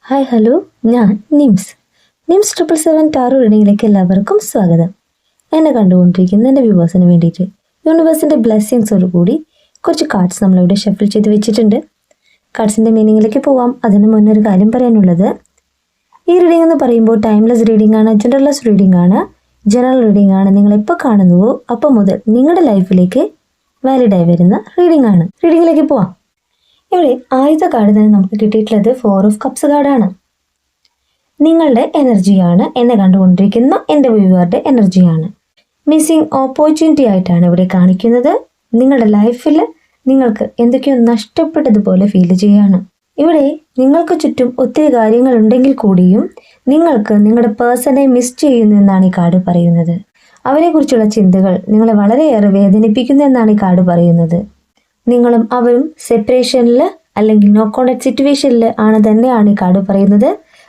Hi hello, ഞാൻ nymphs 777 taro റീഡിങ്ങിലേക്ക് എല്ലാവർക്കും സ്വാഗതം. എന്നെ കണ്ടുകൊണ്ടിരിക്കുന്ന എൻ്റെ വ്യൂവേഴ്സിന് വേണ്ടിയിട്ട് യൂണിവേഴ്സിൻ്റെ ബ്ലെസ്സിങ്സോട് കൂടി കുറച്ച് കാർഡ്സ് നമ്മളിവിടെ ഷഫിൾ ചെയ്ത് വെച്ചിട്ടുണ്ട്. കാർഡ്സിൻ്റെ മീനിങ്ങിലേക്ക് പോവാം. അതിന് മുന്നേ ഒരു കാര്യം പറയാനുള്ളത്, ഈ റീഡിംഗ് എന്ന് പറയുമ്പോൾ ടൈംലെസ് റീഡിംഗ് ആണ്, ജനറൽലെസ് റീഡിംഗ് ആണ്, ജനറൽ റീഡിംഗ് ആണ്. നിങ്ങൾ എപ്പോൾ കാണുന്നുവോ അപ്പോൾ മുതൽ നിങ്ങളുടെ ലൈഫിലേക്ക് വാലിഡായി വരുന്ന റീഡിംഗ് ആണ്. റീഡിങ്ങിലേക്ക് പോവാം. ഇവിടെ ആദ്യത്തെ കാർഡ് തന്നെ നമുക്ക് കിട്ടിയിട്ടുള്ളത് 4 ഓഫ് കപ്സ് കാർഡാണ്. നിങ്ങളുടെ എനർജിയാണ്, എന്നെ കണ്ടുകൊണ്ടിരിക്കുന്ന എൻ്റെ വ്യൂവറുടെ എനർജിയാണ്. മിസ്സിങ് ഓപ്പർച്യൂണിറ്റി ആയിട്ടാണ് ഇവിടെ കാണിക്കുന്നത്. നിങ്ങളുടെ ലൈഫിൽ നിങ്ങൾക്ക് എന്തൊക്കെയോ നഷ്ടപ്പെട്ടതുപോലെ ഫീൽ ചെയ്യാണ്. ഇവിടെ നിങ്ങൾക്ക് ചുറ്റും ഒത്തിരി കാര്യങ്ങൾ ഉണ്ടെങ്കിൽ കൂടിയും നിങ്ങൾക്ക് നിങ്ങളുടെ പേഴ്സണെ മിസ് ചെയ്യുന്നു എന്നാണ് ഈ കാർഡ് പറയുന്നത്. അവരെക്കുറിച്ചുള്ള ചിന്തകൾ നിങ്ങളെ വളരെയേറെ വേദനിപ്പിക്കുന്നു എന്നാണ് ഈ കാർഡ് പറയുന്നത്. നിങ്ങളും അവരും സെപ്പറേഷനിൽ അല്ലെങ്കിൽ നോ കോണ്ടാക്ട് സിറ്റുവേഷനിൽ തന്നെയാണ് ഈ കാർഡ് പറയുന്നത്.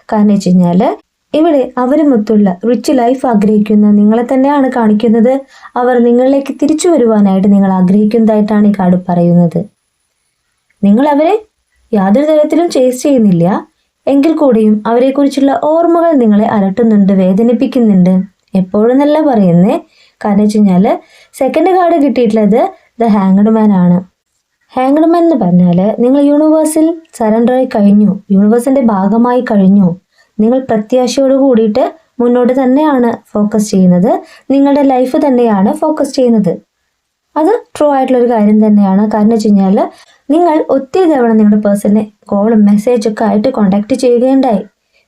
കാരണം വെച്ച് കഴിഞ്ഞാൽ ഇവിടെ അവരുമൊത്തുള്ള റിച്ച് ലൈഫ് ആഗ്രഹിക്കുന്ന നിങ്ങളെ തന്നെയാണ് കാണിക്കുന്നത്. അവർ നിങ്ങളിലേക്ക് തിരിച്ചു വരുവാനായിട്ട് നിങ്ങൾ ആഗ്രഹിക്കുന്നതായിട്ടാണ് ഈ കാർഡ് പറയുന്നത്. നിങ്ങൾ അവരെ യാതൊരു തരത്തിലും ചേസ് ചെയ്യുന്നില്ല, എങ്കിൽ കൂടിയും അവരെക്കുറിച്ചുള്ള ഓർമ്മകൾ നിങ്ങളെ അലട്ടുന്നുണ്ട്, വേദനിപ്പിക്കുന്നുണ്ട്. എപ്പോഴും നല്ല പറയുന്നേ. കാരണം വെച്ച് കഴിഞ്ഞാൽ സെക്കൻഡ് കാർഡ് കിട്ടിയിട്ടുള്ളത് ദ ഹാങ്ഡ് മാൻ ആണ്. ഹാങ്ഡ് മാൻ എന്ന് പറഞ്ഞാൽ നിങ്ങൾ യൂണിവേഴ്സിൽ സറണ്ടറായി കഴിഞ്ഞു, യൂണിവേഴ്സിൻ്റെ ഭാഗമായി കഴിഞ്ഞു. നിങ്ങൾ പ്രത്യാശയോട് കൂടിയിട്ട് മുന്നോട്ട് തന്നെയാണ് ഫോക്കസ് ചെയ്യുന്നത്, നിങ്ങളുടെ ലൈഫ് തന്നെയാണ് ഫോക്കസ് ചെയ്യുന്നത്. അത് ട്രൂ ആയിട്ടുള്ളൊരു കാര്യം തന്നെയാണ്. കാരണം വെച്ച് കഴിഞ്ഞാൽ നിങ്ങൾ ഒത്തിരി തവണ നിങ്ങളുടെ പേഴ്സണെ കോളും മെസ്സേജൊക്കെ ആയിട്ട് കോണ്ടാക്ട് ചെയ്യുകയുണ്ടായി.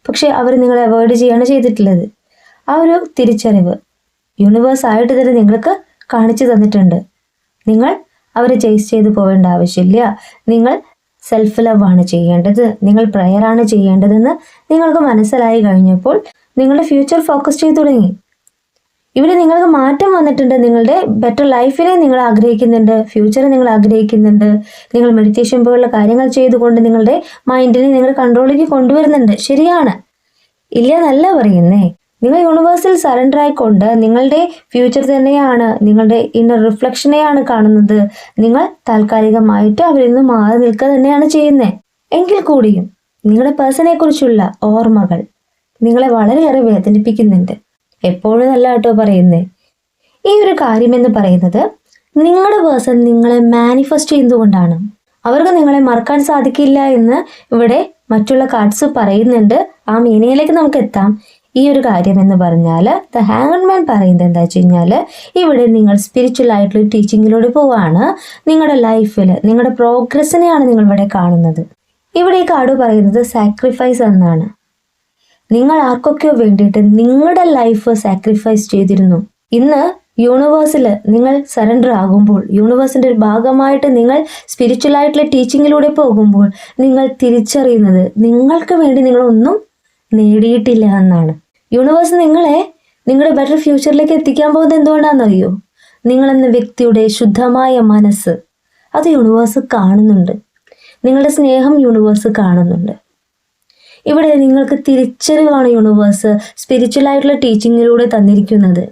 പക്ഷേ അവർ നിങ്ങളെ അവോയ്ഡ് ചെയ്യുകയാണ് ചെയ്തിട്ടുള്ളത്. ആ ഒരു തിരിച്ചറിവ് യൂണിവേഴ്സ് ആയിട്ട് തന്നെ നിങ്ങൾക്ക് കാണിച്ചു തന്നിട്ടുണ്ട്. നിങ്ങൾ അവരെ ചേസ് ചെയ്ത് പോകേണ്ട ആവശ്യമില്ല. നിങ്ങൾ സെൽഫ് ലവ് ആണ് ചെയ്യേണ്ടത്, നിങ്ങൾ പ്രയറാണ് ചെയ്യേണ്ടതെന്ന് നിങ്ങൾക്ക് മനസ്സിലായി കഴിഞ്ഞപ്പോൾ നിങ്ങളുടെ ഫ്യൂച്ചർ ഫോക്കസ് ചെയ്തു തുടങ്ങി. ഇവിടെ നിങ്ങൾക്ക് മാറ്റം വന്നിട്ടുണ്ട്. നിങ്ങളുടെ ബെറ്റർ ലൈഫിനെ നിങ്ങൾ ആഗ്രഹിക്കുന്നുണ്ട്, ഫ്യൂച്ചറെ നിങ്ങൾ ആഗ്രഹിക്കുന്നുണ്ട്. നിങ്ങൾ മെഡിറ്റേഷൻ പോലുള്ള കാര്യങ്ങൾ ചെയ്തുകൊണ്ട് നിങ്ങളുടെ മൈൻഡിനെ നിങ്ങൾ കൺട്രോളിലേക്ക് കൊണ്ടുവരുന്നുണ്ട്. ശരിയാണ്, ഇല്ല എന്നല്ല പറയുന്നേ. നിങ്ങൾ യൂണിവേഴ്സിൽ സറണ്ടർ ആയിക്കൊണ്ട് നിങ്ങളുടെ ഫ്യൂച്ചർ തന്നെയാണ്, നിങ്ങളുടെ ഇന്നർ റിഫ്ലക്ഷനെയാണ് കാണുന്നത്. നിങ്ങൾ താൽക്കാലികമായിട്ട് അവരിൽ നിന്ന് മാറി നിൽക്കുക തന്നെയാണ് ചെയ്യുന്നത്. എങ്കിൽ കൂടിയും നിങ്ങളുടെ പേഴ്സണെ കുറിച്ചുള്ള ഓർമ്മകൾ നിങ്ങളെ വളരെയേറെ വേദനിപ്പിക്കുന്നുണ്ട്. എപ്പോഴും നല്ല കേട്ടോ പറയുന്നേ. ഈ ഒരു കാര്യമെന്ന് പറയുന്നത് നിങ്ങളുടെ പേഴ്സൺ നിങ്ങളെ മാനിഫെസ്റ്റ് ചെയ്യുന്നതുകൊണ്ടാണ്. അവർക്ക് നിങ്ങളെ മറക്കാൻ സാധിക്കില്ല എന്ന് ഇവിടെ മറ്റുള്ള കാർഡ്സ് പറയുന്നുണ്ട്. ആ മീനിങ്ങിലേക്ക് നമുക്ക് എത്താം. ഈ ഒരു കാര്യം എന്ന് പറഞ്ഞാൽ ദ ഹാങ്ഡ് മാൻ പറയുന്നത് എന്താ വെച്ച് കഴിഞ്ഞാൽ, ഇവിടെ നിങ്ങൾ സ്പിരിച്വൽ ആയിട്ടുള്ള ടീച്ചിങ്ങിലൂടെ പോവാണ്. നിങ്ങളുടെ ലൈഫിൽ നിങ്ങളുടെ പ്രോഗ്രസ്സിനെയാണ് നിങ്ങൾ ഇവിടെ കാണുന്നത്. ഇവിടെ ഈ കാർഡ് പറയുന്നത് സാക്രിഫൈസ് എന്നാണ്. നിങ്ങൾ ആർക്കൊക്കെയോ വേണ്ടിയിട്ട് നിങ്ങളുടെ ലൈഫ് സാക്രിഫൈസ് ചെയ്തിരുന്നു. ഇന്ന് യൂണിവേഴ്സിൽ നിങ്ങൾ സറണ്ടർ ആകുമ്പോൾ, യൂണിവേഴ്സിൻ്റെ ഒരു ഭാഗമായിട്ട് നിങ്ങൾ സ്പിരിച്വൽ ആയിട്ടുള്ള ടീച്ചിങ്ങിലൂടെ പോകുമ്പോൾ നിങ്ങൾ തിരിച്ചറിയുന്നത് നിങ്ങൾക്ക് വേണ്ടി നിങ്ങളൊന്നും നേടിയിട്ടില്ല എന്നാണ്. യൂണിവേഴ്സ് നിങ്ങളെ നിങ്ങളുടെ ബെറ്റർ ഫ്യൂച്ചറിലേക്ക് എത്തിക്കാൻ പോകുന്നത് എന്തുകൊണ്ടാണെന്നറിയോ? നിങ്ങളെന്ന വ്യക്തിയുടെ ശുദ്ധമായ മനസ്സ് അത് യൂണിവേഴ്സ് കാണുന്നുണ്ട്. നിങ്ങളുടെ സ്നേഹം യൂണിവേഴ്സ് കാണുന്നുണ്ട്. ഇവിടെ നിങ്ങൾക്ക് തിരിച്ചറിവാണ് യൂണിവേഴ്സ് സ്പിരിച്വൽ ആയിട്ടുള്ള ടീച്ചിങ്ങിലൂടെ തന്നിരിക്കുന്നത്.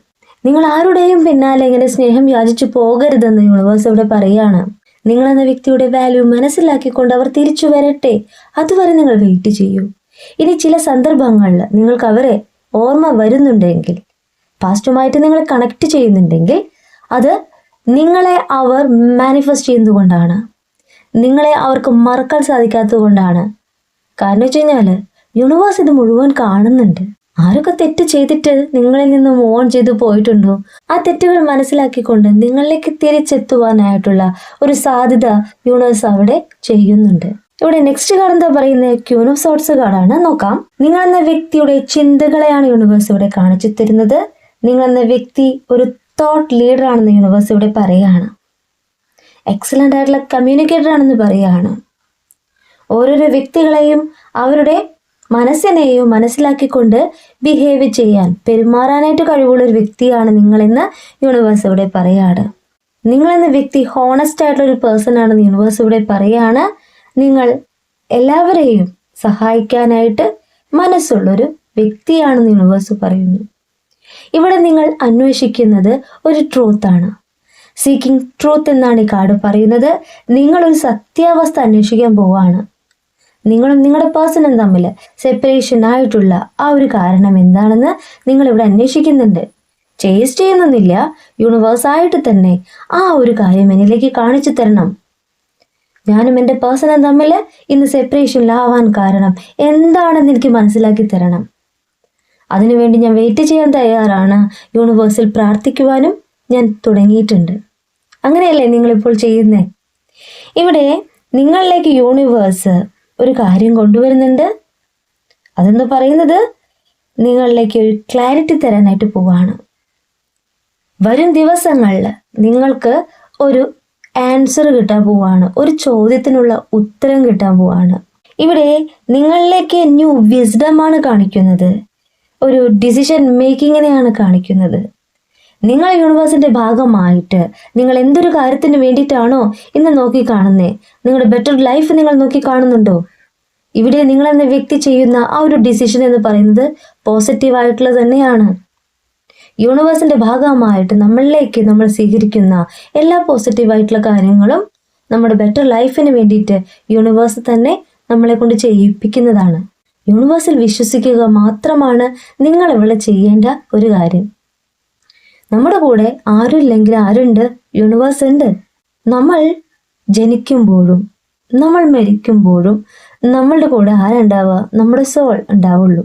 നിങ്ങൾ ആരുടെയും പിന്നാലെ ഇങ്ങനെ സ്നേഹം യാചിച്ചു പോകരുതെന്ന് യൂണിവേഴ്സ് ഇവിടെ പറയുകയാണ്. നിങ്ങളെന്ന വ്യക്തിയുടെ വാല്യൂ മനസ്സിലാക്കിക്കൊണ്ട് അവർ തിരിച്ചു വരട്ടെ, അതുവരെ നിങ്ങൾ വെയിറ്റ് ചെയ്യൂ. ഇനി ചില സന്ദർഭങ്ങളിൽ നിങ്ങൾക്ക് അവരെ ഓർമ്മ വരുന്നുണ്ടെങ്കിൽ, പാസ്റ്റുമായിട്ട് നിങ്ങൾ കണക്ട് ചെയ്യുന്നുണ്ടെങ്കിൽ, അത് നിങ്ങളെ അവർ മാനിഫെസ്റ്റ് ചെയ്യുന്നതുകൊണ്ടാണ്, നിങ്ങളെ അവർക്ക് മറക്കാൻ സാധിക്കാത്തത് കൊണ്ടാണ്. കാരണം വെച്ച് കഴിഞ്ഞാൽ യൂണിവേഴ്സ് ഇത് മുഴുവൻ കാണുന്നുണ്ട്. ആരൊക്കെ തെറ്റ് ചെയ്തിട്ട് നിങ്ങളിൽ നിന്ന് ഓൺ ചെയ്ത് പോയിട്ടുണ്ടോ, ആ തെറ്റുകൾ മനസ്സിലാക്കിക്കൊണ്ട് നിങ്ങളിലേക്ക് തിരിച്ചെത്തുവാനായിട്ടുള്ള ഒരു സാധ്യത യൂണിവേഴ്സ് അവിടെ ചെയ്യുന്നുണ്ട്. ഇവിടെ നെക്സ്റ്റ് കാർഡ് എന്താ പറയുന്നത്? ക്യൂൻ ഓഫ് സോർട്സ് കാർഡാണ്. നോക്കാം. നിങ്ങളെന്ന വ്യക്തിയുടെ ചിന്തകളെയാണ് യൂണിവേഴ്സ് ഇവിടെ കാണിച്ചു തരുന്നത്. നിങ്ങളെന്ന വ്യക്തി ഒരു തോട്ട് ലീഡർ ആണെന്ന് യൂണിവേഴ്സ് ഇവിടെ പറയുകയാണ്. എക്സലന്റ് ആയിട്ടുള്ള കമ്മ്യൂണിക്കേറ്റർ ആണെന്ന് പറയുകയാണ്. ഓരോരോ വ്യക്തികളെയും അവരുടെ മനസ്സിനെയും മനസ്സിലാക്കിക്കൊണ്ട് ബിഹേവ് ചെയ്യാൻ, പെരുമാറാനായിട്ട് കഴിവുള്ള ഒരു വ്യക്തിയാണ് നിങ്ങളെന്ന് യൂണിവേഴ്സ് ഇവിടെ പറയുകയാണ്. നിങ്ങളെന്ന വ്യക്തി ഹോണസ്റ്റ് ആയിട്ടുള്ള ഒരു പേഴ്സൺ ആണെന്ന് യൂണിവേഴ്സ് ഇവിടെ പറയുകയാണ്. നിങ്ങൾ എല്ലാവരെയും സഹായിക്കാനായിട്ട് മനസ്സുള്ളൊരു വ്യക്തിയാണെന്ന് യൂണിവേഴ്സ് പറയുന്നു. ഇവിടെ നിങ്ങൾ അന്വേഷിക്കുന്നത് ഒരു ട്രൂത്താണ്. സീക്കിംഗ് ട്രൂത്ത് എന്നാണ് ഈ കാർഡ് പറയുന്നത്. നിങ്ങളൊരു സത്യാവസ്ഥ അന്വേഷിക്കാൻ പോവാണ്. നിങ്ങളും നിങ്ങളുടെ പേഴ്സണും തമ്മിൽ സെപ്പറേഷൻ ആയിട്ടുള്ള ആ ഒരു കാരണം എന്താണെന്ന് നിങ്ങൾ ഇവിടെ അന്വേഷിക്കുന്നുണ്ട്. ചേസ് ചെയ്യുന്നില്ല, യൂണിവേഴ്സായിട്ട് തന്നെ ആ ഒരു കാര്യം എന്നിലേക്ക് കാണിച്ചു തരണം. ഞാനും എൻ്റെ പേഴ്സണും തമ്മിൽ ഇന്ന് സെപ്പറേഷനിലാവാൻ കാരണം എന്താണെന്ന് എനിക്ക് മനസ്സിലാക്കി തരണം. അതിനുവേണ്ടി ഞാൻ വെയിറ്റ് ചെയ്യാൻ തയ്യാറാണ്. യൂണിവേഴ്സിൽ പ്രാർത്ഥിക്കുവാനും ഞാൻ തുടങ്ങിയിട്ടുണ്ട്. അങ്ങനെയല്ലേ നിങ്ങളിപ്പോൾ ചെയ്യുന്നേ? ഇവിടെ നിങ്ങളിലേക്ക് യൂണിവേഴ്സ് ഒരു കാര്യം കൊണ്ടുവരുന്നുണ്ട്. അതെന്ന് പറയുന്നത് നിങ്ങളിലേക്ക് ഒരു ക്ലാരിറ്റി തരാനായിട്ട് പോവാണ്. വരും ദിവസങ്ങളിൽ നിങ്ങൾക്ക് ഒരു ആൻസർ കിട്ടാൻ പോവാണ്, ഒരു ചോദ്യത്തിനുള്ള ഉത്തരം കിട്ടാൻ പോവാണ്. ഇവിടെ നിങ്ങളിലേക്ക് ന്യൂ വിസ്ഡമാണ് കാണിക്കുന്നത്, ഒരു ഡിസിഷൻ മേക്കിങ്ങിനെയാണ് കാണിക്കുന്നത്. നിങ്ങൾ യൂണിവേഴ്സിന്റെ ഭാഗമായിട്ട് നിങ്ങൾ എന്തൊരു കാര്യത്തിന് വേണ്ടിയിട്ടാണോ ഇന്ന് നോക്കി കാണുന്നേ, നിങ്ങളുടെ ബെറ്റർ ലൈഫ് നിങ്ങൾ നോക്കി കാണുന്നുണ്ടോ? ഇവിടെ നിങ്ങൾ എന്ന വ്യക്തി ചെയ്യുന്ന ആ ഒരു ഡിസിഷൻ എന്ന് പറയുന്നത് പോസിറ്റീവായിട്ടുള്ളത് തന്നെയാണ്. യൂണിവേഴ്സിന്റെ ഭാഗമായിട്ട് നമ്മളിലേക്ക് നമ്മൾ സ്വീകരിക്കുന്ന എല്ലാ പോസിറ്റീവായിട്ടുള്ള കാര്യങ്ങളും നമ്മുടെ ബെറ്റർ ലൈഫിന് വേണ്ടിയിട്ട് യൂണിവേഴ്സ് തന്നെ നമ്മളെ കൊണ്ട് ചെയ്യിപ്പിക്കുന്നതാണ്. യൂണിവേഴ്സിൽ വിശ്വസിക്കുക മാത്രമാണ് നിങ്ങൾ ഇവിടെ ചെയ്യേണ്ട ഒരു കാര്യം. നമ്മുടെ കൂടെ ആരുമില്ലെങ്കിൽ ആരുണ്ട്? യൂണിവേഴ്സ് ഉണ്ട്. നമ്മൾ ജനിക്കുമ്പോഴും നമ്മൾ മരിക്കുമ്പോഴും നമ്മളുടെ കൂടെ ആരുണ്ടാവുക? നമ്മുടെ സോൾ ഉണ്ടാവുള്ളൂ.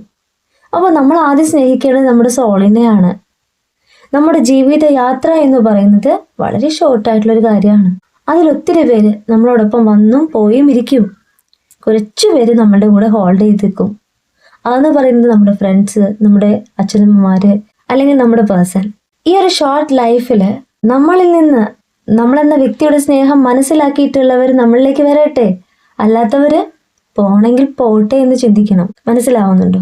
അപ്പോൾ നമ്മൾ ആദ്യം സ്നേഹിക്കേണ്ടത് നമ്മുടെ സോളിനെയാണ്. നമ്മുടെ ജീവിത യാത്ര എന്ന് പറയുന്നത് വളരെ ഷോർട്ടായിട്ടുള്ളൊരു കാര്യമാണ്. അതിലൊത്തിരി പേര് നമ്മളോടൊപ്പം വന്നും പോയും ഇരിക്കും. കുറച്ചു പേര് നമ്മളുടെ കൂടെ ഹോൾഡ് ചെയ്ത് നിൽക്കും. അതെന്ന് പറയുന്നത് നമ്മുടെ ഫ്രണ്ട്സ്, നമ്മുടെ അച്ഛനമ്മമാര്, അല്ലെങ്കിൽ നമ്മുടെ പേഴ്സൺ. ഈ ഒരു ഷോർട്ട് ലൈഫിൽ നമ്മളിൽ നിന്ന് നമ്മളെന്ന വ്യക്തിയുടെ സ്നേഹം മനസ്സിലാക്കിയിട്ടുള്ളവർ നമ്മളിലേക്ക് വരട്ടെ, അല്ലാത്തവര് പോണെങ്കിൽ പോട്ടെ എന്ന് ചിന്തിക്കണം. മനസ്സിലാവുന്നുണ്ടോ?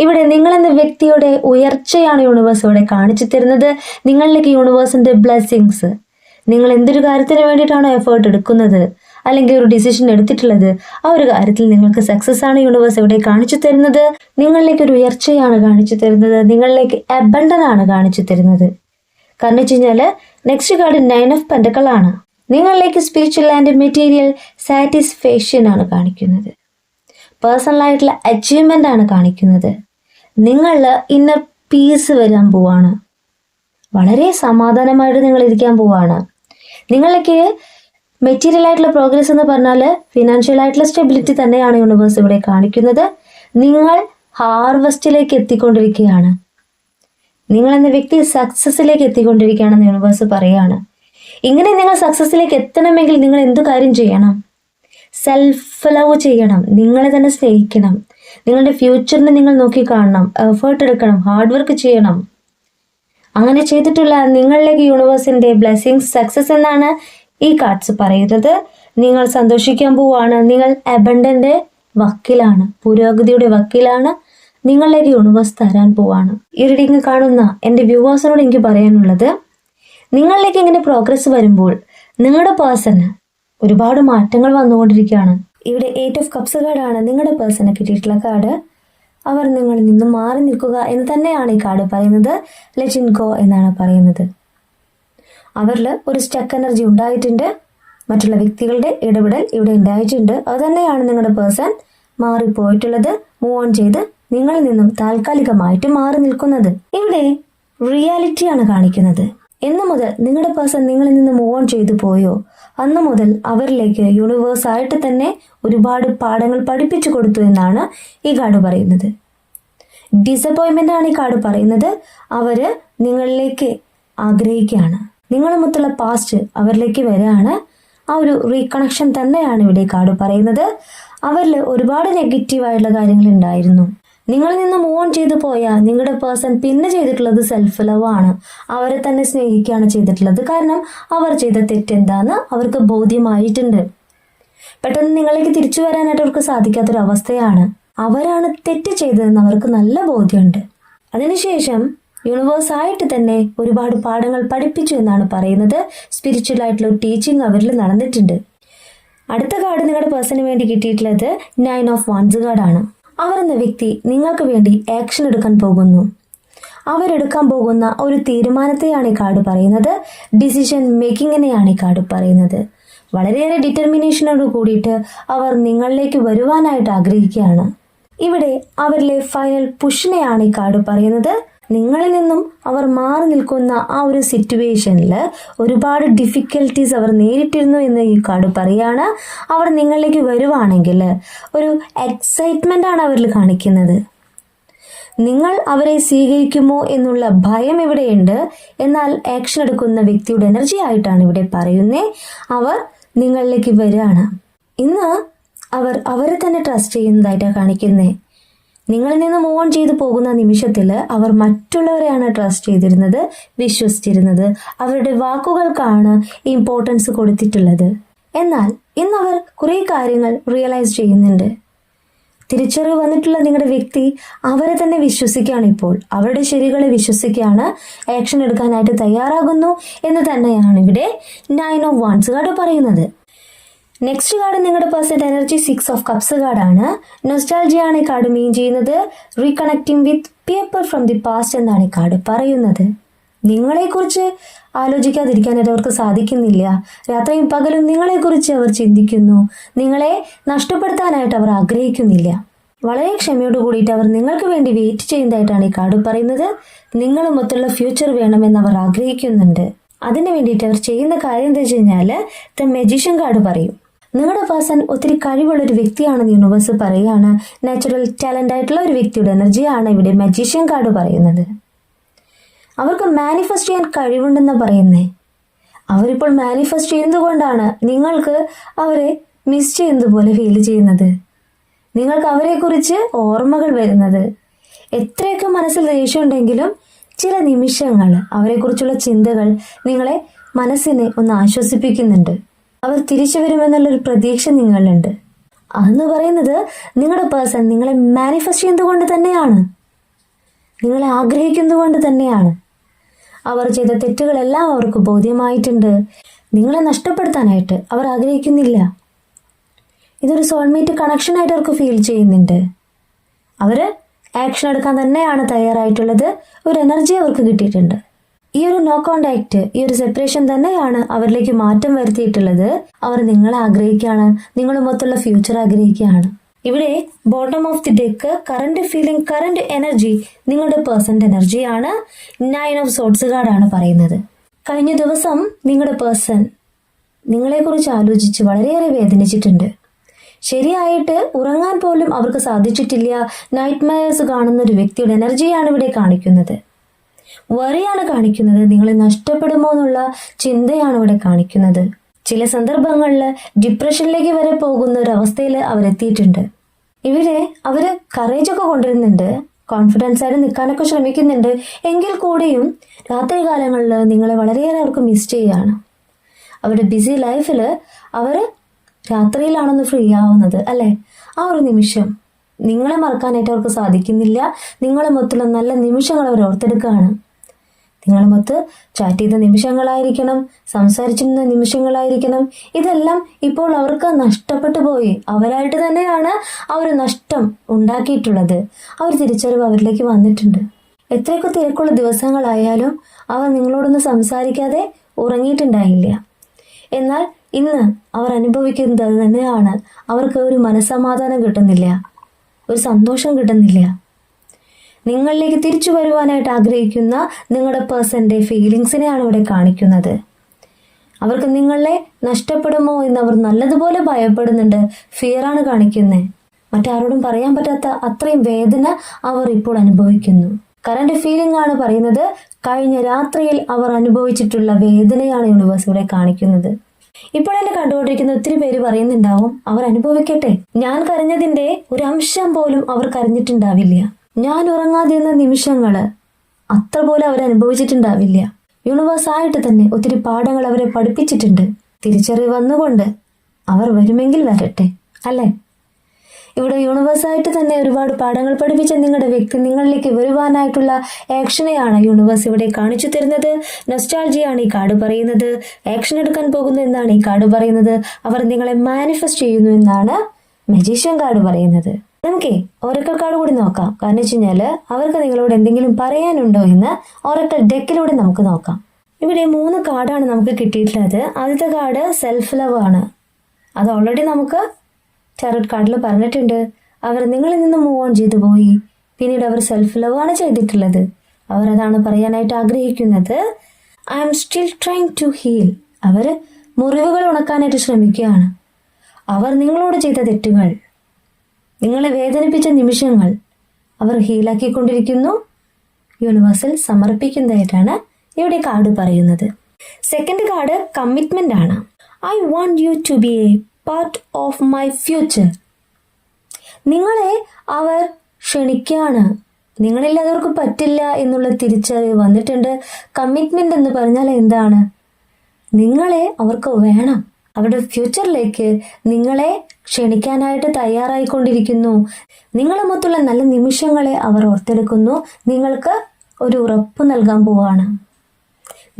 ഇവിടെ നിങ്ങളെന്ന വ്യക്തിയുടെ ഉയർച്ചയാണ് യൂണിവേഴ്സ് ഇവിടെ കാണിച്ചു തരുന്നത്. നിങ്ങളിലേക്ക് യൂണിവേഴ്സിന്റെ ബ്ലെസ്സിങ്സ്, നിങ്ങൾ എന്തൊരു കാര്യത്തിന് വേണ്ടിയിട്ടാണോ എഫേർട്ട് എടുക്കുന്നത് അല്ലെങ്കിൽ ഒരു ഡിസിഷൻ എടുത്തിട്ടുള്ളത്, ആ ഒരു കാര്യത്തിൽ നിങ്ങൾക്ക് സക്സസ് ആണ് യൂണിവേഴ്സ് ഇവിടെ കാണിച്ചു തരുന്നത്. നിങ്ങളിലേക്ക് ഒരു ഉയർച്ചയാണ് കാണിച്ചു തരുന്നത്. നിങ്ങളിലേക്ക് അബണ്ടൻസ് ആണ് കാണിച്ചു തരുന്നത്. കാരണം വെച്ച് കഴിഞ്ഞാൽ നെക്സ്റ്റ് കാർഡ് 9 ഓഫ് പെന്റക്കിൾ ആണ്. നിങ്ങളിലേക്ക് സ്പിരിച്വൽ ആൻഡ് മെറ്റീരിയൽ സാറ്റിസ്ഫാക്ഷൻ ആണ് കാണിക്കുന്നത്. പേഴ്സണൽ ആയിട്ടുള്ള അച്ചീവ്മെന്റ് ആണ് കാണിക്കുന്നത്. നിങ്ങൾ ഇന്നർ പീസ് വരാൻ പോവാണ്. വളരെ സമാധാനമായിട്ട് നിങ്ങൾ ഇരിക്കാൻ പോവാണ്. നിങ്ങളിലേക്ക് മെറ്റീരിയൽ ആയിട്ടുള്ള പ്രോഗ്രസ് എന്ന് പറഞ്ഞാൽ ഫിനാൻഷ്യൽ ആയിട്ടുള്ള സ്റ്റെബിലിറ്റി തന്നെയാണ് യൂണിവേഴ്സ് ഇവിടെ കാണിക്കുന്നത്. നിങ്ങൾ ഹാർവസ്റ്റിലേക്ക് എത്തിക്കൊണ്ടിരിക്കുകയാണ്. നിങ്ങൾ എന്ന വ്യക്തി സക്സസിലേക്ക് എത്തിക്കൊണ്ടിരിക്കുകയാണെന്ന് യൂണിവേഴ്സ് പറയുകയാണ്. ഇങ്ങനെ നിങ്ങൾ സക്സസിലേക്ക് എത്തണമെങ്കിൽ നിങ്ങൾ എന്ത് കാര്യം ചെയ്യണം? സെൽഫ് ലവ് ചെയ്യണം. നിങ്ങളെ തന്നെ സ്നേഹിക്കണം. നിങ്ങളുടെ ഫ്യൂച്ചറിനെ നിങ്ങൾ നോക്കി കാണണം. എഫേർട്ട് എടുക്കണം. ഹാർഡ് വർക്ക് ചെയ്യണം. അങ്ങനെ ചെയ്തിട്ടുള്ള നിങ്ങളിലേക്ക് യൂണിവേഴ്സിന്റെ ബ്ലെസ്സിങ്സ്, സക്സസ് എന്നാണ് ഈ കാർഡ്സ് പറയുന്നത്. നിങ്ങൾ സന്തോഷിക്കാൻ പോവാണ്. നിങ്ങൾ അബണ്ടന്റെ വക്കിലാണ്, പുരോഗതിയുടെ വക്കിലാണ്. നിങ്ങളിലേക്ക് യൂണിവേഴ്സ് തരാൻ പോവാണ്. ഈ റീഡിങ് കാണുന്ന എൻ്റെ വ്യൂവേഴ്സിനോട് എനിക്ക് പറയാനുള്ളത്, നിങ്ങളിലേക്ക് ഇങ്ങനെ പ്രോഗ്രസ് വരുമ്പോൾ നിങ്ങളുടെ പേഴ്സണ് ഒരുപാട് മാറ്റങ്ങൾ വന്നുകൊണ്ടിരിക്കുകയാണ്. ഇവിടെ 8 ഓഫ് കപ്സ് കാർഡാണ് നിങ്ങളുടെ പേഴ്സണ് കിട്ടിയിട്ടുള്ള കാർഡ്. അവർ നിങ്ങളിൽ നിന്നും മാറി നിൽക്കുക എന്ന് തന്നെയാണ് ഈ കാർഡ് പറയുന്നത്. ലെറ്റ് ഇൻ ഗോ എന്നാണ് പറയുന്നത്. അവരിൽ ഒരു സ്റ്റക്ക് എനർജി ഉണ്ടായിട്ടുണ്ട്. മറ്റുള്ള വ്യക്തികളുടെ ഇടപെടൽ ഇവിടെ ഉണ്ടായിട്ടുണ്ട്. അത് തന്നെയാണ് നിങ്ങളുടെ പേഴ്സൺ മാറിപ്പോയിട്ടുള്ളത്. മൂവ് ഓൺ ചെയ്ത് നിങ്ങളിൽ നിന്നും താൽക്കാലികമായിട്ട് മാറി നിൽക്കുന്നത്. ഇവിടെ റിയാലിറ്റിയാണ് കാണിക്കുന്നത്. എന്ന് മുതൽ നിങ്ങളുടെ പേഴ്സൺ നിങ്ങളിൽ നിന്ന് മൂവ് ഓൺ ചെയ്തു പോയോ അന്ന് മുതൽ അവരിലേക്ക് യൂണിവേഴ്സ് ആയിട്ട് തന്നെ ഒരുപാട് പാഠങ്ങൾ പഠിപ്പിച്ചു കൊടുത്തു എന്നാണ് ഈ കാർഡ് പറയുന്നത്. ഡിസപ്പോയിൻമെന്റ് ആണ് ഈ കാർഡ് പറയുന്നത്. അവര് നിങ്ങളിലേക്ക് ആഗ്രഹിക്കുകയാണ്. നിങ്ങളുമൊത്തുള്ള പാസ്റ്റ് അവരിലേക്ക് വരികയാണ്. ആ ഒരു റീകണക്ഷൻ തന്നെയാണ് ഇവിടെ കാർഡ് പറയുന്നത്. അവരിൽ ഒരുപാട് നെഗറ്റീവായിട്ടുള്ള കാര്യങ്ങൾ ഉണ്ടായിരുന്നു. നിങ്ങളിൽ നിന്ന് മൂവ് ഓൺ ചെയ്തു പോയാൽ നിങ്ങളുടെ പേഴ്സൺ പിന്നെ ചെയ്തിട്ടുള്ളത് സെൽഫ് ലവ് ആണ്. അവരെ തന്നെ സ്നേഹിക്കുകയാണ് ചെയ്തിട്ടുള്ളത്. കാരണം അവർ ചെയ്ത തെറ്റെന്താന്ന് അവർക്ക് ബോധ്യമായിട്ടുണ്ട്. പെട്ടെന്ന് നിങ്ങളിലേക്ക് തിരിച്ചു വരാനായിട്ട് അവർക്ക് സാധിക്കാത്തൊരവസ്ഥയാണ്. അവരാണ് തെറ്റ് ചെയ്തതെന്ന് അവർക്ക് നല്ല ബോധ്യമുണ്ട്. അതിനുശേഷം യൂണിവേഴ്സ് ആയിട്ട് തന്നെ ഒരുപാട് പാഠങ്ങൾ പഠിപ്പിച്ചു എന്നാണ് പറയുന്നത്. സ്പിരിച്വൽ ആയിട്ടുള്ള ഒരു ടീച്ചിങ് അവരിൽ നടന്നിട്ടുണ്ട്. അടുത്ത കാർഡ് നിങ്ങളുടെ പേഴ്സണിന് വേണ്ടി കിട്ടിയിട്ടുള്ളത് 9 ഓഫ് വാൻഡ്സ് കാർഡാണ്. അവരെന്ന വ്യക്തി നിങ്ങൾക്ക് വേണ്ടി ആക്ഷൻ എടുക്കാൻ പോകുന്നു. അവരെടുക്കാൻ പോകുന്ന ഒരു തീരുമാനത്തെയാണ് ഈ കാർഡ് പറയുന്നത്. ഡിസിഷൻ മേക്കിങ്ങിനെയാണ് ഈ കാർഡ് പറയുന്നത്. വളരെയേറെ ഡിറ്റർമിനേഷനോട് കൂടിയിട്ട് അവർ നിങ്ങളിലേക്ക് വരുവാനായിട്ട് ആഗ്രഹിക്കുകയാണ്. ഇവിടെ അവരിലെ ഫൈനൽ പുഷിനെയാണ് ഈ കാർഡ് പറയുന്നത്. നിങ്ങളിൽ നിന്നും അവർ മാറി നിൽക്കുന്ന ആ ഒരു സിറ്റുവേഷനിൽ ഒരുപാട് ഡിഫിക്കൽട്ടീസ് അവർ നേരിട്ടിരുന്നു എന്ന് ഈ കാർഡ് പറയാണ്. അവർ നിങ്ങളിലേക്ക് വരുവാണെങ്കിൽ ഒരു എക്സൈറ്റ്മെന്റ് ആണ് അവരിൽ കാണിക്കുന്നത്. നിങ്ങൾ അവരെ സ്വീകരിക്കുമോ എന്നുള്ള ഭയം ഇവിടെയുണ്ട്. എന്നാൽ ആക്ഷൻ എടുക്കുന്ന വ്യക്തിയുടെ എനർജി ആയിട്ടാണ് ഇവിടെ പറയുന്നത്. അവർ നിങ്ങളിലേക്ക് വരികയാണ്. ഇന്ന് അവർ അവരെ തന്നെ ട്രസ്റ്റ് ചെയ്യുന്നതായിട്ടാണ് കാണിക്കുന്നത്. നിങ്ങളിൽ നിന്ന് മൂവ് ഓൺ ചെയ്തു പോകുന്ന നിമിഷത്തിൽ അവർ മറ്റുള്ളവരെയാണ് ട്രസ്റ്റ് ചെയ്തിരുന്നത്, വിശ്വസിച്ചിരുന്നത്. അവരുടെ വാക്കുകൾക്കാണ് ഇമ്പോർട്ടൻസ് കൊടുത്തിട്ടുള്ളത്. എന്നാൽ ഇന്ന് അവർ കുറേ കാര്യങ്ങൾ റിയലൈസ് ചെയ്യുന്നുണ്ട്. തിരിച്ചറിവ് വന്നിട്ടുള്ള നിങ്ങളുടെ വ്യക്തി അവരെ തന്നെ വിശ്വസിക്കുകയാണ്. ഇപ്പോൾ അവരുടെ ശരികളെ വിശ്വസിക്കുകയാണ്, ആക്ഷൻ എടുക്കാനായിട്ട് തയ്യാറാകുന്നു എന്ന് തന്നെയാണ് ഇവിടെ 9 of Wands കാർഡ് പറയുന്നത്. നെക്സ്റ്റ് കാർഡ് നിങ്ങളുടെ പേഴ്സന്റെ എനർജി 6 of Cups കാർഡാണ്. നൊസ്റ്റാൾജിയാണ് ഈ കാർഡ് മീൻ ചെയ്യുന്നത്. Reconnecting with people from the past എന്നാണ് ഈ കാർഡ് പറയുന്നത്. നിങ്ങളെക്കുറിച്ച് ആലോചിക്കാതിരിക്കാനായിട്ട് അവർക്ക് സാധിക്കുന്നില്ല. രാത്രിയും പകലും നിങ്ങളെക്കുറിച്ച് അവർ ചിന്തിക്കുന്നു. നിങ്ങളെ നഷ്ടപ്പെടുത്താനായിട്ട് അവർ ആഗ്രഹിക്കുന്നില്ല. വളരെ ക്ഷമയോട് കൂടിയിട്ട് അവർ നിങ്ങൾക്ക് വേണ്ടി വെയിറ്റ് ചെയ്യുന്നതായിട്ടാണ് ഈ കാർഡ് പറയുന്നത്. നിങ്ങളുമൊത്തുള്ള ഫ്യൂച്ചർ വേണമെന്ന് അവർ ആഗ്രഹിക്കുന്നുണ്ട്. അതിനു വേണ്ടിയിട്ട് അവർ ചെയ്യുന്ന കാര്യം എന്താ വെച്ച് കഴിഞ്ഞാൽ ദ മജീഷ്യൻ കാർഡ് പറയും. നിങ്ങളുടെ പേഴ്സൺ ഒത്തിരി കഴിവുള്ള ഒരു വ്യക്തിയാണെന്ന് യൂണിവേഴ്സ് പറയുകയാണ്. നാച്ചുറൽ ടാലന്റ് ആയിട്ടുള്ള ഒരു വ്യക്തിയുടെ എനർജിയാണ് ഇവിടെ മജീഷ്യൻ കാർഡ് പറയുന്നത്. അവർക്ക് മാനിഫെസ്റ്റ് ചെയ്യാൻ കഴിവുണ്ടെന്ന് പറയുന്നേ. അവരിപ്പോൾ മാനിഫെസ്റ്റ് ചെയ്യുന്നത് കൊണ്ടാണ് നിങ്ങൾക്ക് അവരെ മിസ് ചെയ്യുന്നത് പോലെ ഫീൽ ചെയ്യുന്നത്. നിങ്ങൾക്ക് അവരെക്കുറിച്ച് ഓർമ്മകൾ വരുന്നത്. എത്രയൊക്കെ മനസ്സിൽ ദേഷ്യം ഉണ്ടെങ്കിലും ചില നിമിഷങ്ങൾ അവരെക്കുറിച്ചുള്ള ചിന്തകൾ നിങ്ങളെ മനസ്സിനെ ഒന്ന് ആശ്വസിപ്പിക്കുന്നുണ്ട്. അവർ തിരിച്ചു വരുമെന്നുള്ളൊരു പ്രതീക്ഷ നിങ്ങളിലുണ്ട്. അതെന്ന് പറയുന്നത് നിങ്ങളുടെ പേഴ്സൺ നിങ്ങളെ മാനിഫെസ്റ്റ് ചെയ്യുന്നത് കൊണ്ട് തന്നെയാണ്, നിങ്ങളെ ആഗ്രഹിക്കുന്നത് കൊണ്ട് തന്നെയാണ്. അവർ ചെയ്ത തെറ്റുകളെല്ലാം അവർക്ക് ബോധ്യമായിട്ടുണ്ട്. നിങ്ങളെ നഷ്ടപ്പെടുത്താനായിട്ട് അവർ ആഗ്രഹിക്കുന്നില്ല. ഇതൊരു സോൾമേറ്റ് കണക്ഷനായിട്ട് അവർക്ക് ഫീൽ ചെയ്യുന്നുണ്ട്. അവർ ആക്ഷൻ എടുക്കാൻ തന്നെയാണ് തയ്യാറായിട്ടുള്ളത്. ഒരു എനർജി അവർക്ക് കിട്ടിയിട്ടുണ്ട്. ഈ ഒരു നോ കോണ്ടാക്ട്, ഈ ഒരു സെപ്പറേഷൻ തന്നെയാണ് അവരിലേക്ക് മാറ്റം വരുത്തിയിട്ടുള്ളത്. അവർ നിങ്ങളെ ആഗ്രഹിക്കുകയാണ്, നിങ്ങളുമൊത്തുള്ള ഫ്യൂച്ചർ ആഗ്രഹിക്കുകയാണ്. ഇവിടെ bottom of the deck current feeling, current energy നിങ്ങളുടെ പേഴ്സന്റെ എനർജിയാണ്. 9 of Swords കാർഡാണ് പറയുന്നത്. കഴിഞ്ഞ ദിവസം നിങ്ങളുടെ പേഴ്സൺ നിങ്ങളെക്കുറിച്ച് ആലോചിച്ച് വളരെയേറെ വേദനിച്ചിട്ടുണ്ട്. ശരിയായിട്ട് ഉറങ്ങാൻ പോലും അവർക്ക് സാധിച്ചിട്ടില്ല. നൈറ്റ് മെയർസ് കാണുന്ന ഒരു വ്യക്തിയുടെ എനർജിയാണ് ഇവിടെ കാണിക്കുന്നത്. വറിയാണ് കാണിക്കുന്നത്. നിങ്ങളെ നഷ്ടപ്പെടുമോ എന്നുള്ള ചിന്തയാണ് ഇവിടെ കാണിക്കുന്നത്. ചില സന്ദർഭങ്ങളിൽ ഡിപ്രഷനിലേക്ക് വരെ പോകുന്ന ഒരു അവസ്ഥയിൽ അവരെത്തിയിട്ടുണ്ട്. ഇവിടെ അവര് കറേജൊക്കെ കൊണ്ടുവരുന്നുണ്ട്, കോൺഫിഡൻസ് ആയിട്ട് നിൽക്കാനൊക്കെ ശ്രമിക്കുന്നുണ്ട്. എങ്കിൽ കൂടിയും രാത്രി കാലങ്ങളിൽ നിങ്ങളെ വളരെയേറെ അവർക്ക് മിസ് ചെയ്യുകയാണ്. അവരുടെ ബിസി ലൈഫിൽ അവർ രാത്രിയിലാണെന്ന് ഫ്രീ ആവുന്നത് അല്ലേ? ആ ഒരു നിമിഷം നിങ്ങളെ മറക്കാനായിട്ട് അവർക്ക് സാധിക്കുന്നില്ല. നിങ്ങളുമൊത്തുള്ള നല്ല നിമിഷങ്ങൾ അവർ ഓർത്തെടുക്കുകയാണ്. നിങ്ങളുമൊത്ത് ചാറ്റ് ചെയ്ത നിമിഷങ്ങളായിരിക്കണം, സംസാരിച്ചിരുന്ന നിമിഷങ്ങളായിരിക്കണം. ഇതെല്ലാം ഇപ്പോൾ അവർക്ക് നഷ്ടപ്പെട്ടു പോയി. അവരായിട്ട് തന്നെയാണ് ആ ഒരു നഷ്ടം ഉണ്ടാക്കിയിട്ടുള്ളത്. അവർ തിരിച്ചറിവ് അവരിലേക്ക് വന്നിട്ടുണ്ട്. എത്രയൊക്കെ തിരക്കുള്ള ദിവസങ്ങളായാലും അവർ നിങ്ങളോടൊന്ന് സംസാരിക്കാതെ ഉറങ്ങിയിട്ടുണ്ടായില്ല. എന്നാൽ ഇന്ന് അവർ അനുഭവിക്കുന്നത് അത് തന്നെയാണ്. അവർക്ക് ഒരു മനസ്സമാധാനം കിട്ടുന്നില്ല, ഒരു സന്തോഷം കിട്ടുന്നില്ല. നിങ്ങളിലേക്ക് തിരിച്ചു വരുവാനായിട്ട് ആഗ്രഹിക്കുന്ന നിങ്ങളുടെ പേഴ്സന്റെ ഫീലിങ്സിനെയാണ് ഇവിടെ കാണിക്കുന്നത്. അവർക്ക് നിങ്ങളെ നഷ്ടപ്പെടുമോ എന്ന് അവർ നല്ലതുപോലെ ഭയപ്പെടുന്നുണ്ട്. ഫിയറാണ് കാണിക്കുന്നത്. മറ്റാരോടും പറയാൻ പറ്റാത്ത അത്രയും വേദന അവർ ഇപ്പോൾ അനുഭവിക്കുന്നു. കറന്റ് ഫീലിംഗ് ആണ് പറയുന്നത്. കഴിഞ്ഞ രാത്രിയിൽ അവർ അനുഭവിച്ചിട്ടുള്ള വേദനയാണ് യൂണിവേഴ്സ് ഇവിടെ കാണിക്കുന്നത്. ഇപ്പോൾ എന്നെ കണ്ടുകൊണ്ടിരിക്കുന്ന ഒത്തിരി പേര് പറയുന്നുണ്ടാവും, അവർ അനുഭവിക്കട്ടെ. ഞാൻ കരഞ്ഞതിന്റെ ഒരു അംശം പോലും അവർ കരഞ്ഞിട്ടുണ്ടാവില്ല. ഞാൻ ഉറങ്ങാതിരുന്ന നിമിഷങ്ങള് അത്ര പോലും അവർ അനുഭവിച്ചിട്ടുണ്ടാവില്ല. യൂണിവേഴ്സ് ആയിട്ട് തന്നെ ഒത്തിരി പാഠങ്ങൾ അവരെ പഠിപ്പിച്ചിട്ടുണ്ട്. തിരിച്ചറിവ് വന്നുകൊണ്ട് അവർ വരുമെങ്കിൽ വരട്ടെ, അല്ലേ? ഇവിടെ യൂണിവേഴ്സായിട്ട് തന്നെ ഒരുപാട് പാഠങ്ങൾ പഠിപ്പിച്ച നിങ്ങളുടെ വ്യക്തി നിങ്ങളിലേക്ക് വരുവാനായിട്ടുള്ള ആക്ഷനെയാണ് യൂണിവേഴ്സ് ഇവിടെ കാണിച്ചു തരുന്നത്. നൊസ്റ്റാൾജിയാണ് ഈ കാർഡ് പറയുന്നത്. ആക്ഷൻ എടുക്കാൻ പോകുന്നു എന്നാണ് ഈ കാർഡ് പറയുന്നത്. അവർ നിങ്ങളെ മാനിഫെസ്റ്റ് ചെയ്യുന്നു എന്നാണ് മജീഷ്യൻ കാർഡ് പറയുന്നത്. നമുക്കേ ഒറക്കൽ കാർഡ് കൂടി നോക്കാം. കാരണം വെച്ച് കഴിഞ്ഞാല് അവർക്ക് നിങ്ങളോട് എന്തെങ്കിലും പറയാനുണ്ടോ എന്ന് ഒറക്കൽ ഡെക്കിലൂടെ നമുക്ക് നോക്കാം. ഇവിടെ 3 കാർഡാണ് നമുക്ക് കിട്ടിയിട്ടുള്ളത്. ആദ്യത്തെ കാർഡ് സെൽഫ് ലവ് ആണ്. അത് ഓൾറെഡി നമുക്ക് ടാരോട്ട് കാർഡിൽ പറഞ്ഞിട്ടുണ്ട്. അവർ നിങ്ങളിൽ നിന്ന് മൂവ് ഓൺ ചെയ്തു പോയി. പിന്നീട് അവർ സെൽഫ് ലവ് ആണ് ചെയ്തിട്ടുള്ളത്. അവർ അതാണ് പറയാനായിട്ട് ആഗ്രഹിക്കുന്നത്. I am still trying to heal. അവർ മുറിവുകൾ ഉണക്കാനായിട്ട് ശ്രമിക്കുകയാണ്. അവർ നിങ്ങളോട് ചെയ്ത തെറ്റുകൾ, നിങ്ങളെ വേദനിപ്പിച്ച നിമിഷങ്ങൾ അവർ ഹീലാക്കിക്കൊണ്ടിരിക്കുന്നു. യൂണിവേഴ്സിൽ സമർപ്പിക്കുന്നതായിട്ടാണ് ഇവിടെ കാർഡ് പറയുന്നത്. സെക്കൻഡ് കാർഡ് കമ്മിറ്റ്മെന്റ് ആണ്. I want you to be a part of my future. നിങ്ങളെ അവർ ക്ഷണിക്കുകയാണ്. നിങ്ങളില്ലാതെ അവർക്ക് പറ്റില്ല എന്നുള്ള തിരിച്ചറിവ് വന്നിട്ടുണ്ട്. കമ്മിറ്റ്മെന്റ് എന്ന് പറഞ്ഞാൽ എന്താണ്? നിങ്ങളെ അവർക്ക് വേണം. അവരുടെ ഫ്യൂച്ചറിലേക്ക് നിങ്ങളെ ക്ഷണിക്കാനായിട്ട് തയ്യാറായിക്കൊണ്ടിരിക്കുന്നു. നിങ്ങളുമൊത്തുള്ള നല്ല നിമിഷങ്ങളെ അവർ ഓർത്തെടുക്കുന്നു. നിങ്ങൾക്ക് ഒരു ഉറപ്പ് നൽകാൻ പോവാണ്.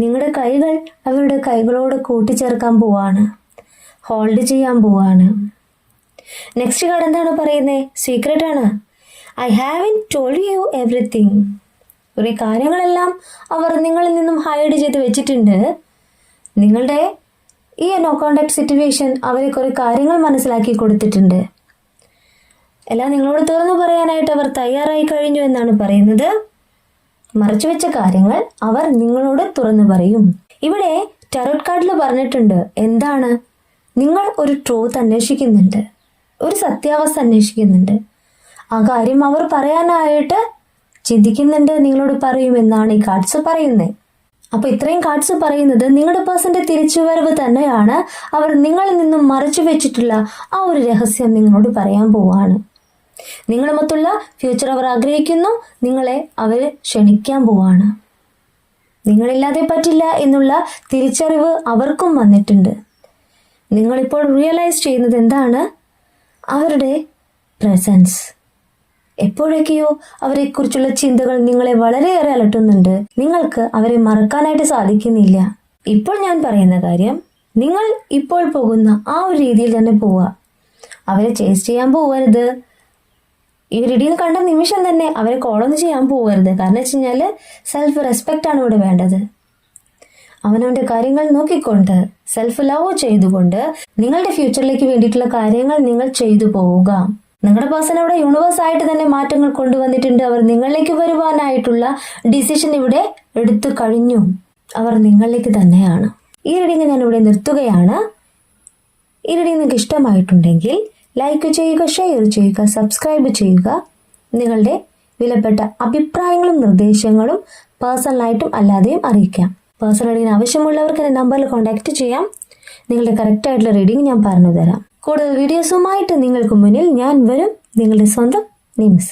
നിങ്ങളുടെ കൈകൾ അവരുടെ കൈകളോട് കൂട്ടിച്ചേർക്കാൻ പോവാണ്. ഹോൾഡ് ചെയ്യാൻ പോവാണ്. നെക്സ്റ്റ് കാർഡ് എന്താണ് പറയുന്നത്? സീക്രട്ട് ആണ്. I haven't told you everything. കുറേ കാര്യങ്ങളെല്ലാം അവർ നിങ്ങളിൽ നിന്നും ഹൈഡ് ചെയ്ത് വെച്ചിട്ടുണ്ട്. നിങ്ങളുടെ ഈ നോ കോണ്ടാക്ട് സിറ്റുവേഷൻ അവരെ കുറേ കാര്യങ്ങൾ മനസ്സിലാക്കി കൊടുത്തിട്ടുണ്ട്. എല്ലാം നിങ്ങളോട് തുറന്നു പറയാനായിട്ട് അവർ തയ്യാറായി കഴിഞ്ഞു എന്നാണ് പറയുന്നത്. മറച്ചുവെച്ച കാര്യങ്ങൾ അവർ നിങ്ങളോട് തുറന്നു പറയും. ഇവിടെ ടാരോട്ട് കാർഡിൽ പറഞ്ഞിട്ടുണ്ട് എന്താണ്? നിങ്ങൾ ഒരു ട്രൂത്ത് അന്വേഷിക്കുന്നുണ്ട്, ഒരു സത്യാവസ്ഥ അന്വേഷിക്കുന്നുണ്ട്. ആ കാര്യം അവർ പറയാനായിട്ട് ചിന്തിക്കുന്നുണ്ട്. നിങ്ങളോട് പറയുമെന്നാണ് ഈ കാർഡ്സ് പറയുന്നത്. അപ്പൊ ഇത്രയും കാർഡ്സ് പറയുന്നത് നിങ്ങളുടെ പേഴ്സന്റെ തിരിച്ചുവരവ് തന്നെയാണ്. അവർ നിങ്ങളിൽ നിന്നും മറച്ചു വെച്ചിട്ടുള്ള ആ ഒരു രഹസ്യം നിങ്ങളോട് പറയാൻ പോവാണ്. നിങ്ങളുമൊത്തുള്ള ഫ്യൂച്ചർ അവർ ആഗ്രഹിക്കുന്നു. നിങ്ങളെ അവർ ക്ഷണിക്കാൻ പോവാണ്. നിങ്ങളില്ലാതെ പറ്റില്ല എന്നുള്ള തിരിച്ചറിവ് അവർക്കും വന്നിട്ടുണ്ട്. നിങ്ങളിപ്പോൾ റിയലൈസ് ചെയ്യുന്നത് എന്താണ്? അവരുടെ പ്രസൻസ്. എപ്പോഴൊക്കെയോ അവരെക്കുറിച്ചുള്ള ചിന്തകൾ നിങ്ങളെ വളരെയേറെ അലട്ടുന്നുണ്ട്. നിങ്ങൾക്ക് അവരെ മറക്കാനായിട്ട് സാധിക്കുന്നില്ല. ഇപ്പോൾ ഞാൻ പറയുന്ന കാര്യം, നിങ്ങൾ ഇപ്പോൾ പോകുന്ന ആ ഒരു രീതിയിൽ തന്നെ പോവുക. അവരെ ചേസ് ചെയ്യാൻ പോകരുത്. ഈ റീഡിങ് കണ്ട നിമിഷം തന്നെ അവരെ കോളൊന്നും ചെയ്യാൻ പോകരുത്. കാരണം വെച്ച് കഴിഞ്ഞാൽ സെൽഫ് റെസ്പെക്റ്റ് ആണ് ഇവിടെ വേണ്ടത്. അവനവൻ്റെ കാര്യങ്ങൾ നോക്കിക്കൊണ്ട് സെൽഫ് ലവ് ചെയ്തുകൊണ്ട് നിങ്ങളുടെ ഫ്യൂച്ചറിലേക്ക് വേണ്ടിയിട്ടുള്ള കാര്യങ്ങൾ നിങ്ങൾ ചെയ്തു പോവുക. നിങ്ങളുടെ പേഴ്സൺ അവിടെ യൂണിവേഴ്സ് ആയിട്ട് തന്നെ മാറ്റങ്ങൾ കൊണ്ടുവന്നിട്ടുണ്ട്. അവർ നിങ്ങളിലേക്ക് വരുവാനായിട്ടുള്ള ഡിസിഷൻ ഇവിടെ എടുത്തു കഴിഞ്ഞു. അവർ നിങ്ങളിലേക്ക് തന്നെയാണ്. ഈ റീഡിങ് ഞാൻ ഇവിടെ നിർത്തുകയാണ്. ഈ റീഡിങ് നിങ്ങൾക്ക് ഇഷ്ടമായിട്ടുണ്ടെങ്കിൽ ലൈക്ക് ചെയ്യുക, ഷെയർ ചെയ്യുക, സബ്സ്ക്രൈബ് ചെയ്യുക. നിങ്ങളുടെ വിലപ്പെട്ട അഭിപ്രായങ്ങളും നിർദ്ദേശങ്ങളും പേഴ്സണലായിട്ടും അല്ലാതെയും അറിയിക്കാം. പേഴ്സണൽ റീഡിങ്ങിന് ആവശ്യമുള്ളവർക്ക് എൻ്റെ നമ്പറിൽ കോൺടാക്ട് ചെയ്യാം. നിങ്ങളുടെ കറക്റ്റായിട്ടുള്ള റീഡിങ് ഞാൻ പറഞ്ഞു തരാം. കൂടുതൽ വീഡിയോസുമായിട്ട് നിങ്ങൾക്ക് മുന്നിൽ ഞാൻ വരും. നിങ്ങളുടെ സ്വന്തം നിംസ്.